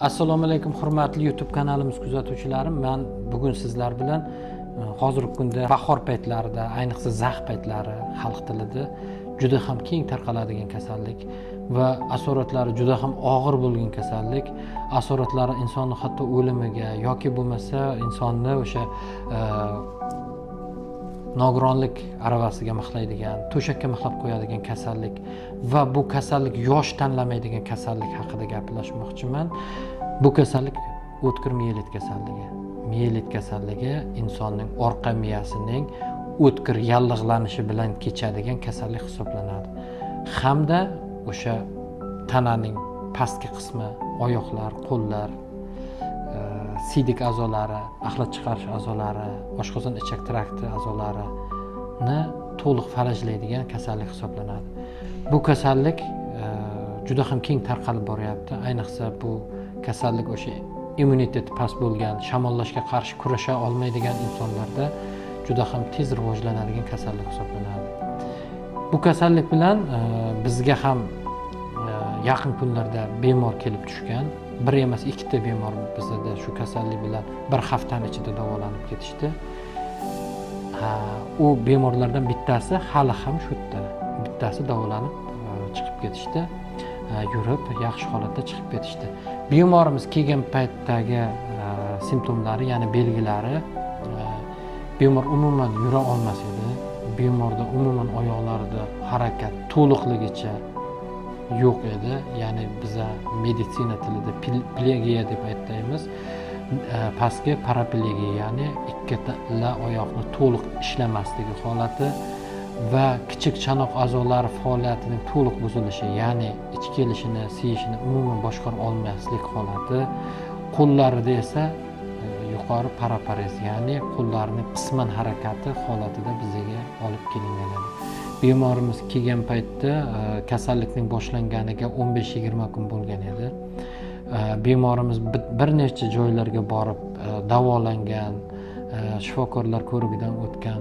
Assalomu alaykum hurmatli YouTube kanalimiz kuzatuvchilari. Men bugun sizlar bilan hozirgi kunda bahor paytlarida, ayniqsa zax paytlari xalq tilida juda ham keng tarqaladigan kasallik va asoratlari juda ham og'ir bo'lgan kasallik. Asoratlari insonni hatto o'limiga yoki bo'lmasa insonni o'sha nogironlik aravasiga mixlaydigan, to'shakka mixlab qo'yadigan kasallik va bu kasallik yosh tanlamaydigan kasallik haqida gaplashmoqchiman. Bu kasallik o'tkir miyelit kasalligi. Miyelit kasalligi insonning orqa miyasining o'tkir yallig'lanishi bilan kechadigan kasallik hisoblanadi. Hamda o'sha tananing pastki qismi, oyoqlar, qo'llar, siydik a'zolari, axlat chiqarish a'zolari, oshqozon ichak trakti a'zolarini to'liq falajlaydigan kasallik hisoblanadi. Bu kasallik juda ham keng tarqalib boryapti. Ayniqsa bu kasallik o'sha immuniteti past bo'lgan, shamollashga qarshi kurasha olmaydigan insonlarda juda ham tez rivojlanadigan kasallik hisoblanadi. Bu kasallik bilan bizga ham yaqin kunlarda bemor kelib tushgan. Bir emas, ikkita bemor bizda shu kasallik bilan bir haftani ichida davolanib ketishdi. U bemorlardan bittasi hali ham shu yerda, bittasi davolanib chiqib ketishdi. Yurib yaxshi holatda chiqib ketishdi. Bemorimiz kelgan paytdagi simptomlari, ya'ni belgilari, bemor umuman yura olmas edi. Bemorda umuman oyoqlarida harakat to'liqligicha yo'q edi. Ya'ni biza meditsina tilida plegiya deb aytamiz. Pastki paraplegiya, ya'ni ikkala oyoqni to'liq ishlamasligi holati va kichik chanoq a'zolari faoliyatining to'liq buzilishi, ya'ni ichki kelishini, siyishini umuman boshqara olmaslik holati. Qo'llarida esa yuqori paraparez, ya'ni qo'llarining qisman harakati holatida bizga olib kelingan edi. Bemorimiz kelgan paytda kasallikning boshlanganiga 15-20 kun bo'lgan edi. Bemorimiz bir necha joylarga borib davolangan, shifokorlar ko'rigidan o'tgan.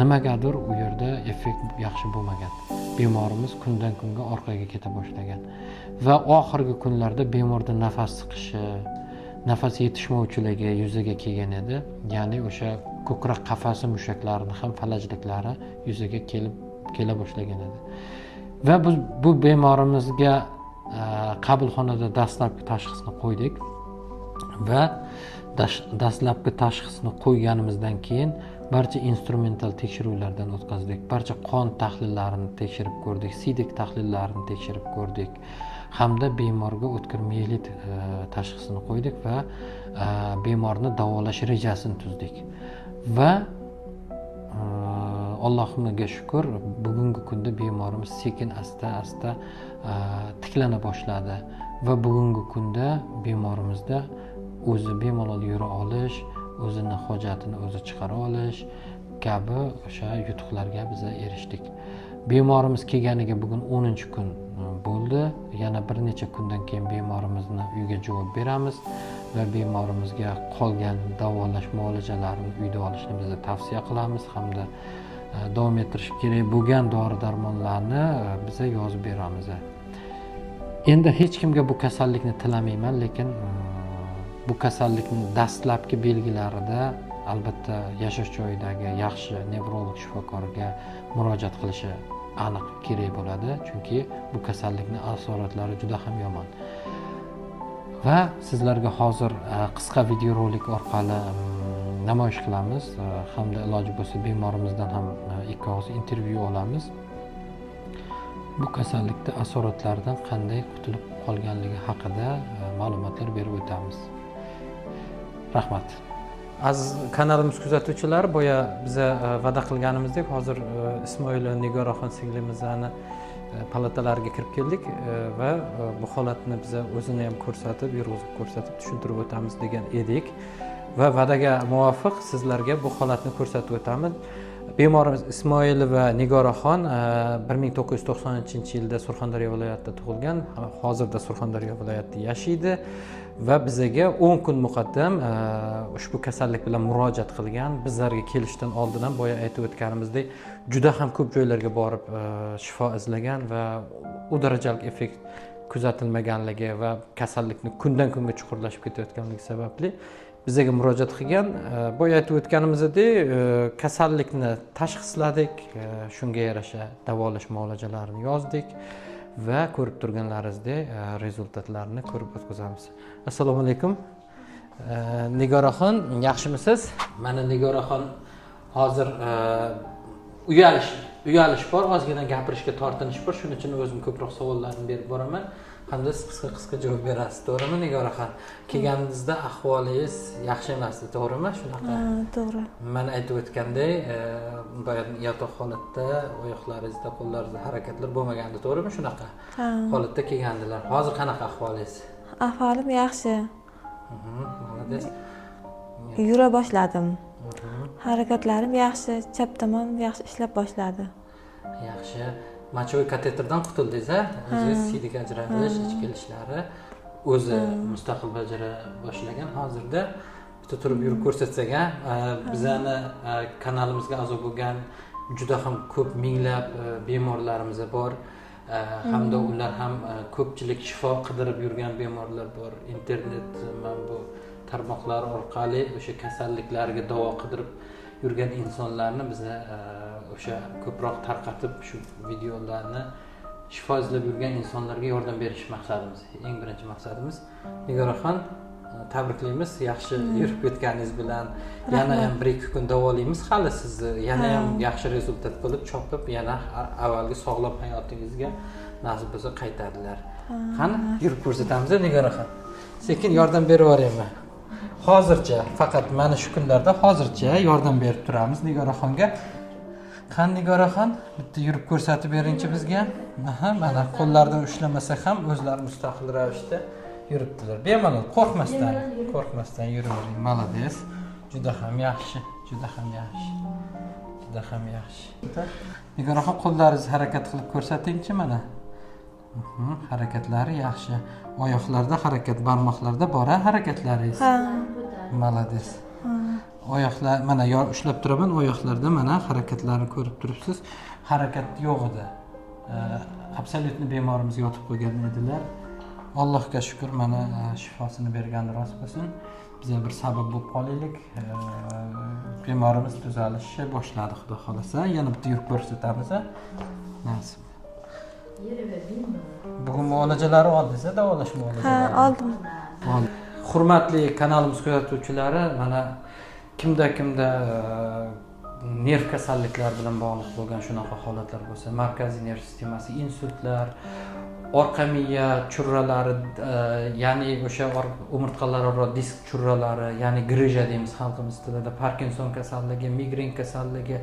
Nimagadir u yerda effekt yaxshi bo'lmagan. Bemorimiz kundan kunga orqaga keta boshlagan va oxirgi kunlarda bemorda nafas siqishi, nafas yetishmovchiligi yuzaga kelgan edi. Ya'ni o'sha ko'krak qafasi mushaklarining ham falajliklari yuzaga kela boshlagan edi. Va bu bemorimizga qabulxonada dastlabki tashxisni qo'ydik va dastlabki tashxisni qo'yganimizdan keyin barcha instrumental tekshiruvlardan o'tkazdik. Barcha qon tahlillarini tekshirib ko'rdik, siydik tahlillarini tekshirib ko'rdik. Hamda bemorga o'tkir miyelit tashxisini qo'ydik va bemorni davolash rejasini tuzdik. Va Allohimga shukr, bugungi kunda bemorimiz sekin asta tiklana boshladi va bugungi kunda bemorimizda o'zi bemalol yura olish, o'zini hojatini o'zi chiqara olish kabi o'sha yutuqlarga biz erishdik. Bemorimiz kelganiga bugun 10-kun bo'ldi. Yana bir necha kundan keyin bemorimizni uyga javob beramiz va bemorimizga qolgan davolash muolajalarini uyda olishni biz tavsiya qilamiz hamda davom ettirish kerak bo'lgan dori-darmonlarni biz yozib beramiz. Endi hech kimga bu kasallikni tilamayman, lekin bu kasallikning dastlabki belgilarida albatta yashash joyidagi yaxshi nevrolog shifokoriga murojaat qilishi aniq kerak bo'ladi, chunki bu kasallikning asoratlari juda ham yomon. Va sizlarga hozir qisqa videorolik orqali namoyish qilamiz hamda iloji bo'lsa bemorimizdan ham ikki og'iz intervyu olamiz. Bu kasallikda asoratlaridan qanday qutulib qolganligi haqida ma'lumotlar berib o'tamiz. Rahmat. Aziz kanalimiz kuzatuvchilari, boya biza va'da qilganimizdek, hozir Ismoil Nigoraxon singlimizni palatalariga kirib keldik va bu holatni biza o'zini ham ko'rsatib, yurg'izib ko'rsatib, tushuntirib o'tamiz degan edik va va'daga muvofiq sizlarga bu holatni ko'rsatib o'tamiz. Bemorimiz Ismoilova Nigoraxon 1990-yilda Surxondaryo viloyatida tug'ilgan, hozirda Surxondaryo viloyatida yashaydi va bizga 10 kun muqaddam ushbu kasallik bilan murojaat qilgan. Bizlarga kelishdan oldin ham boya aytib o'tganimizdek, juda ham ko'p joylarga borib shifo izlagan va u darajalik effekt kuzatilmaganligi va kasallikni kundan kunga chuqurlashib ketayotganligi sababli bizga murojaat qilgan. Boya aytib o'tganimizdek, kasallikni tashxisladik, shunga yarasha davolash muolajalarini yozdik va ko'rib turganlaringizdek rezultatlarni ko'rib o'tkazamiz. Assalomu alaykum. Nigoraxon, yaxshimisiz? Mana Nigoraxon hozir uyalish bor, ozgina gapirishga tortinish bor. Shuning uchun o'zim ko'proq savollarni berib boraman. Hamda siz qisqa javob berasiz, to'g'rimi Nigoraxon? Kelganingizda ahvolingiz yaxshi emas, to'g'rimi? Shunaqa. To'g'ri. Men aytib o'tgandek, yotoq holatda oyoqlaringizda, qo'llaringizda harakatlar bo'lmagandi, to'g'rimi? Shunaqa holatda kelgandilar. Hozir qanaqa ahvolingiz? Ahvolim yaxshi. Молодец. Yura boshladim. Harakatlarim yaxshi, chap tomon yaxshi ishlab boshladi. Yaxshi. Mochoviy kateterdan qutuldingiz-a? O'zingiz siydik ajralish, ichki kelishlari o'zi mustaqil bajara boshlagan. Hozirda bitta turib yurib ko'rsatsak-a, bizani kanalimizga a'zo bo'lgan juda ham ko'p minglab bemorlarimiz bor. Hamda ular ham ko'pchilik shifo qidirib yurgan bemorlar bor. Internet mana bu tarmoqlar orqali o'sha kasalliklarga davo qidirib yurgan insonlarni biza o'sha ko'proq tarqatib shu videolarni shifo izlab yurgan insonlarga yordam berish maqsadimiz. Eng birinchi maqsadimiz. Nigoraxon, tabriklaymiz yaxshi yurib ketganingiz bilan. Yana ham 1-2 kun davolaymiz hali sizni. Yana ham yaxshi rezultat bo'lib chopib, yana avvalgi sog'lom hayotingizga nasib bo'lsa qaytadilar. Qani, yurib ko'rsatamiz Nigoraxon. Sekin yordam berib yuboraymi? Hozircha, faqat mana shu kunlarda hozircha yordam berib turamiz Nigoraxonga. Qani Nigoraxon, bitta yurib ko'rsatib beringchi bizga. Mana qo'llardan ushlamasa ham o'zlari mustaqil ravishda yuribdilar. Bemalol, qo'rqmasdan yuravering. Молодец. Juda ham yaxshi. Nigoraxon, qo'llaringizni harakat qilib ko'rsatingchi mana. Harakatlari yaxshi. Oyoqlarda harakat, barmoqlarda bor-a harakatlaringiz? Молодец. Oyoqlar mana ushlab turaman, oyoqlarda mana harakatlarni ko'rib turibsiz. Harakat yo'q edi. Absolyutni bemorimiz yotib qo'ygan edilar. Allohga shukr, mana shifosini bergani rost bo'lsin. Bizga bir sabab bo'lib qolaylik. Bemorimiz tuzalishni boshladi, xudo xolasa. Yana bitta yurib ko'rsatamiz. Nasib. Bugun muolajalari oldingiz, davolash muolajalari. Oldim. Hurmatli kanalimiz kuzatuvchilari, mana kimda nerv kasalliklari bilan bog'liq bo'lgan shunaqa holatlar bo'lsa, markaziy nerv sistemasi, insultlar, orqa miya churralari, ya'ni o'sha umurtqalararo disk churralari, ya'ni grija deymiz xalqimiz tilida, Parkinson kasalligi, migren kasalligi,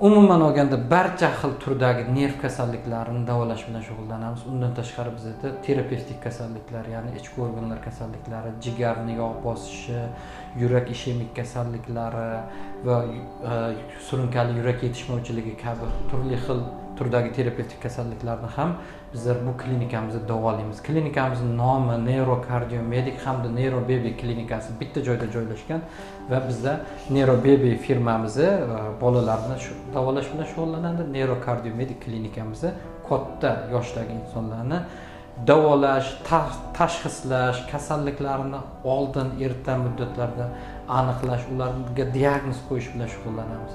umuman olganda barcha xil turdagi nerv kasalliklarini davolash bilan shug'ullanamiz. Undan tashqari bizda terapevtik kasalliklar, ya'ni ichki organlar kasalliklari, jigarni yog' bosishi, yurak ishemik kasalliklari va surunkali yurak yetishmovchiligi kabi turli xil turdagi terapevtik kasalliklarni ham bizlar bu klinikamizda davolaymiz. Klinikamizning nomi Neurokardiomedik hamda Neurobaby klinikasi bitta joyda joylashgan va bizda Neurobaby firmamizni bolalarni davolash bilan shug'ullanadi. Neurokardiomedik klinikamizni katta yoshdagi insonlarni davolash, tashxislash, kasalliklarini oldin erta muddatlarda aniqlash, ularga diagnoz qo'yish bilan shug'ullanamiz.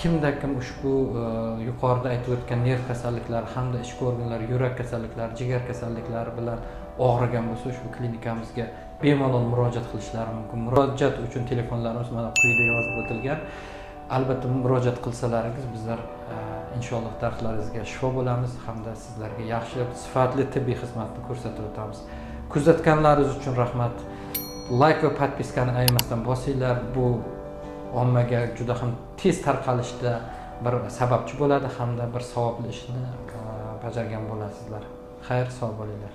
Kimda kim ushbu yuqorida aytib o'tgan nerv kasalliklari hamda ichki organlar, yurak kasalliklari, jigar kasalliklari bilan og'rigan bo'lsa, ushbu klinikamizga bemalol murojaat qilishlari mumkin. Murojaat uchun telefonlarimiz mana quyida yozib o'tilgan. Albatta murojaat qilsalaringiz bizlar inshaalloh dardlaringizga shifo bo'lamiz hamda sizlarga yaxshi sifatli tibbiy xizmatni ko'rsatib o'tamiz. Kuzatganlaringiz uchun rahmat. Like va podpiskani ayirmasdan bosinglar. Bu ommaga juda ham tez tarqalishda bir sababchi bo'ladi hamda bir savobli ishni bajargan bo'lasizlar. Xayr, sog' bo'linglar.